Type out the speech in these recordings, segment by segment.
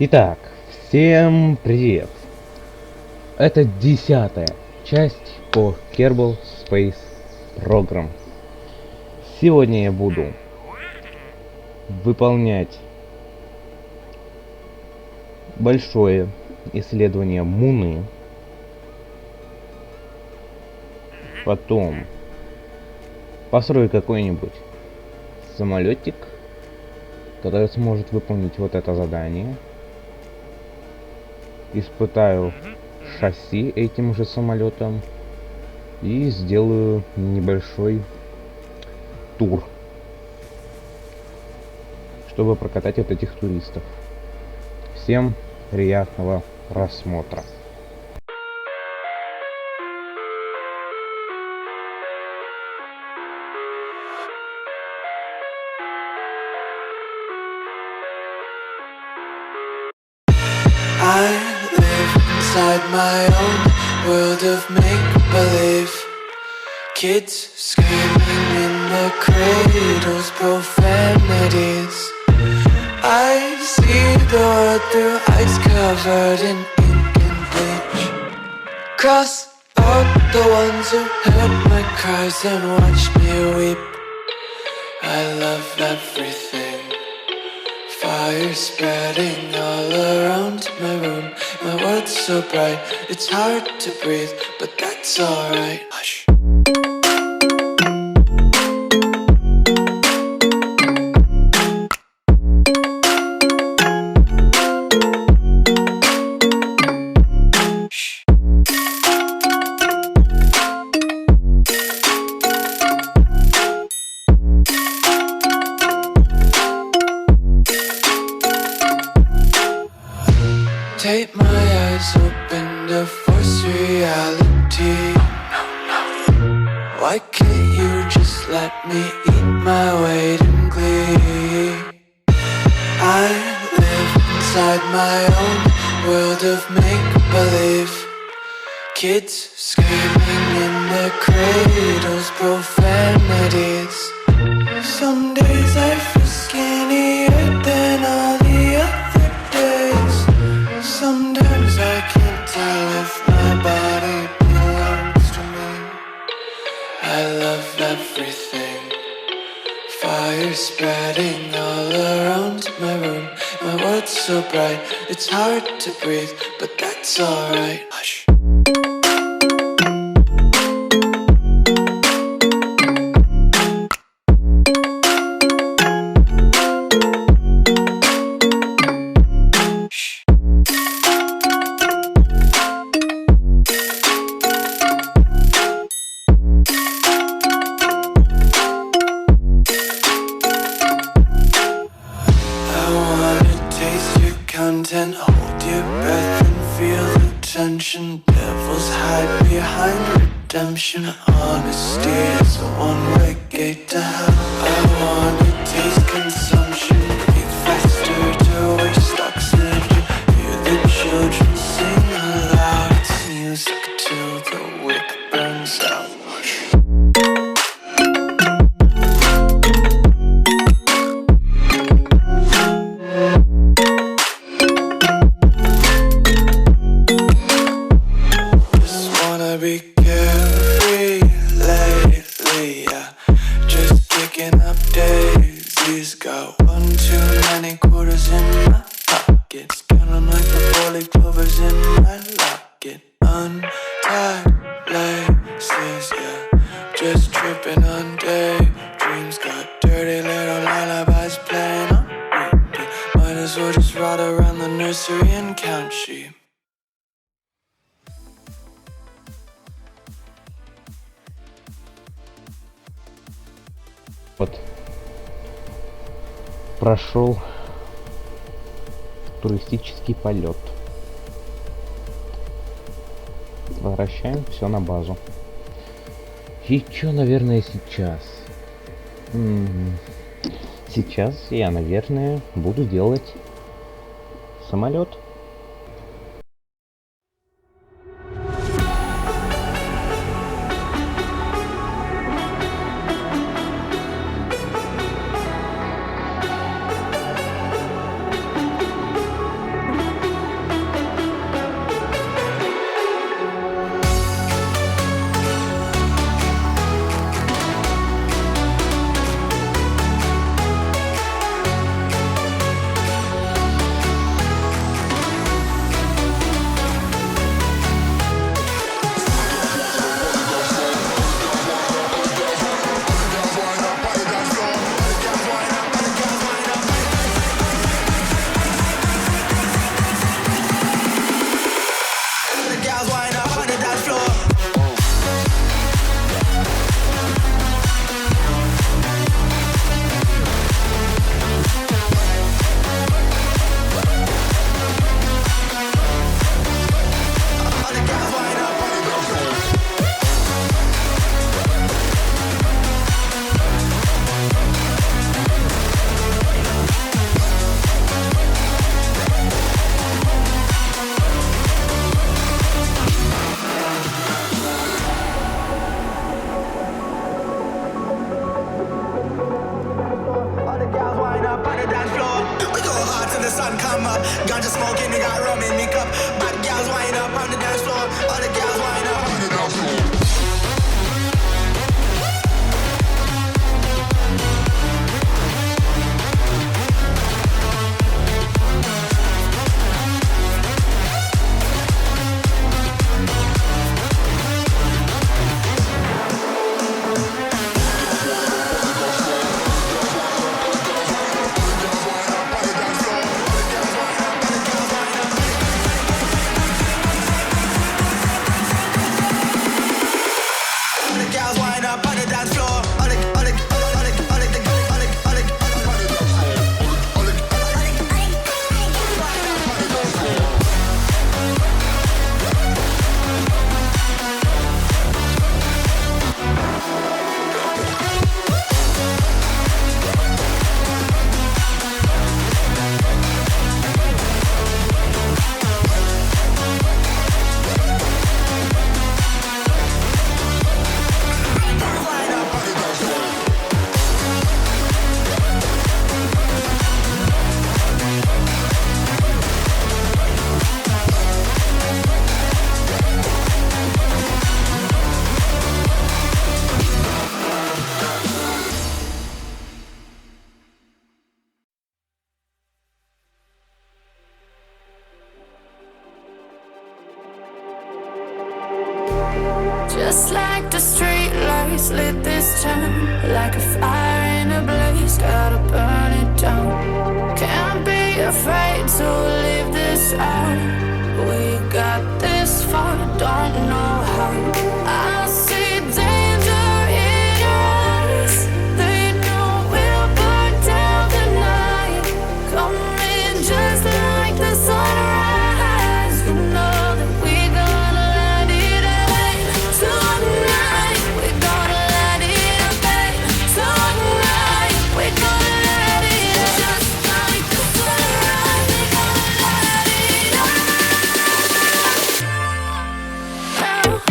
Итак, всем привет! Это 10-я часть по Kerbal Space Program. Сегодня я буду выполнять большое исследование Луны. Потом построю какой-нибудь самолетик, который сможет выполнить вот это задание. Испытаю шасси этим же самолетом и сделаю небольшой тур, чтобы прокатать вот этих туристов. Всем приятного просмотра. Inside my own world of make-believe, kids screaming in their cradles, profanities. I see the world through ice covered in ink and bleach. Cross out the ones who heard my cries and watched me weep. I love everything. Fire spreading all around my room. My world's so bright, it's hard to breathe, but that's alright. Hush. Take my eyes open to force reality. Why can't you just let me eat my weight in glee? I live inside my own world of make-believe, kids screaming in their cradles, profanities. Some days I feel skinnier than all the other days. Sometimes I can't tell if my body belongs to me. I love everything. Fire spreading all around my room. My world's so bright, it's hard to breathe, but that's alright. Hush. Content, hold your breath and feel the tension. Devils hide behind redemption. Honesty is a one-way gate to hell. I wanna taste consumption. Breathe faster to waste oxygen. Hear the children sing aloud. It's music till the wick burns out. Be carefree lately, yeah. Just kicking up daisies. Got one too many quarters in my pockets. Counting like the four-leaf clovers in my locket. Untied laces, yeah. Just tripping on daydreams. Got dirty little lullabies playing on repeat. Might as well just ride around the nursery and count sheep. Вот прошел туристический полет. Возвращаем все на базу. И что, наверное, сейчас? Сейчас я, наверное, буду делать самолет. come up. Ganja smoking, they got rum in me cup. Bad gals wind up on the dance floor. All the gals wind up on the dance floor. Just like the street lights lit this town, like a fire in a blaze, gotta burn it down. Can't be afraid to leave this out. We got this far, don't know how. I see danger in your eyes. They know we'll burn down the night. Coming just like the sunrise. You know that we're gonna let it rain. Tonight, we're gonna let it rain. Tonight, we're gonna let it rain. Just like the sunrise, we're gonna let it rain.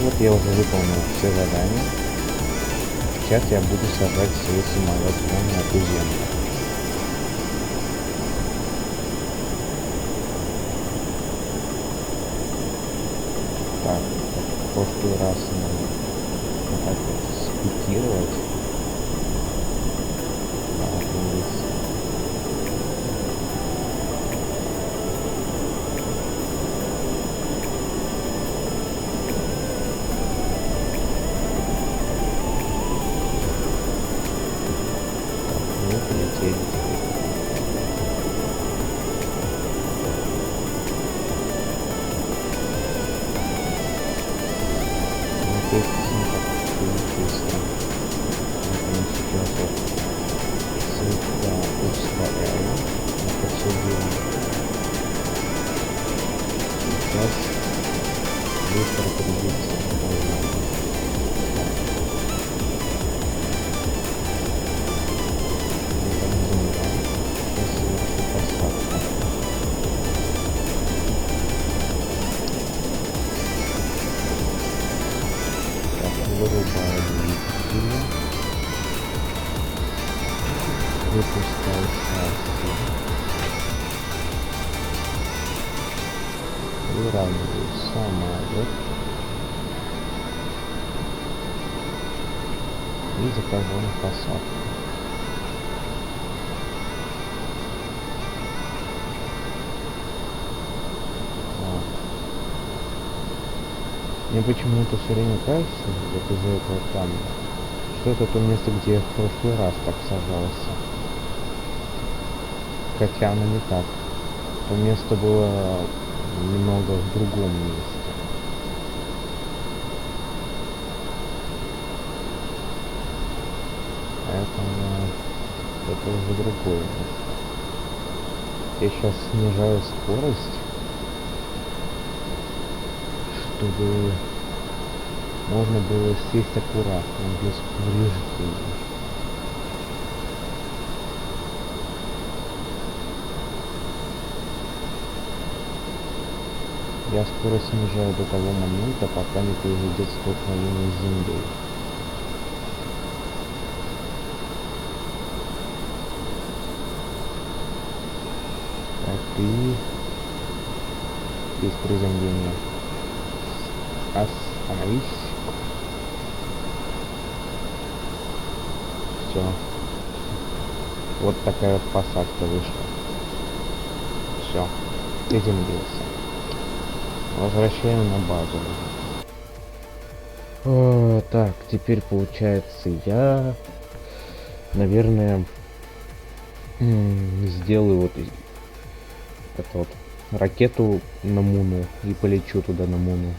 вот я уже выполнил все задания. Сейчас я буду сажать свой самолет прямо на эту землю. Так, в прошлый раз надо вот так вот спикировать. Так, вниз. Так, мы полетели. Вот это чисто. Мы сейчас вот слегка ускоряем это все дело. Сейчас быстро придется. Сейчас совершу посадку. Так, вырубаю двигатели. Выпускаю шасси. Выравниваю самолет. И захожу на посадку. Вот. Мне почему-то все время кажется, вот из-за этого камня, что это то место, где я в прошлый раз так сажался. Хотя оно не так. То место было немного в другом месте. Поэтому это уже другое место. Я сейчас снижаю скорость, чтобы можно было сесть аккуратно, без повреждений. Я скорость снижаю до того момента, пока не произойдет столкновение с землей. Так, и есть приземление. Остановись. Все. Вот такая вот посадка вышла. Все. Приземлился. Возвращаем на базу. Так, теперь получается я, наверное, сделаю вот эту вот ракету на Муну и полечу туда на Муну.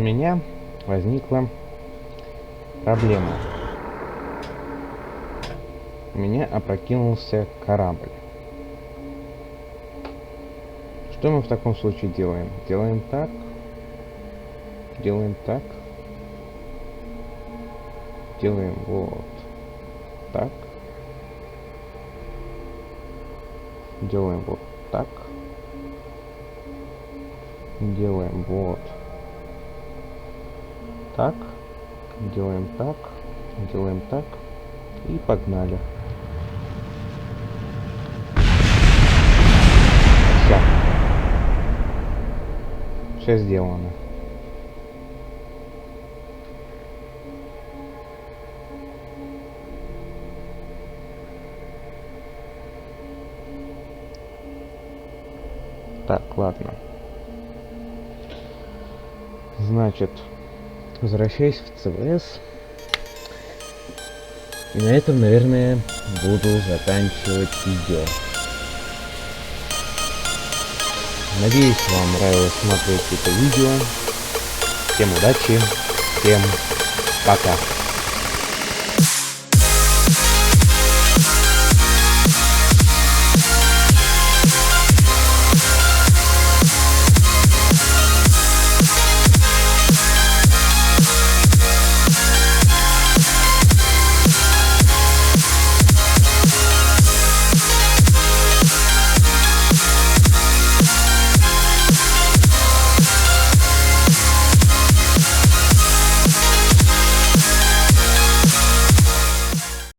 меня возникла проблема. У меня опрокинулся корабль. Что мы в таком случае делаем? Делаем так. Делаем так. Делаем вот так. Делаем вот так. Делаем вот так. Делаем так. Делаем так. И погнали. Все. Все сделано. Так, ладно. Значит, возвращаясь в ЦВС, и на этом, наверное, буду заканчивать видео. Надеюсь, вам нравилось смотреть это видео. Всем удачи, всем пока.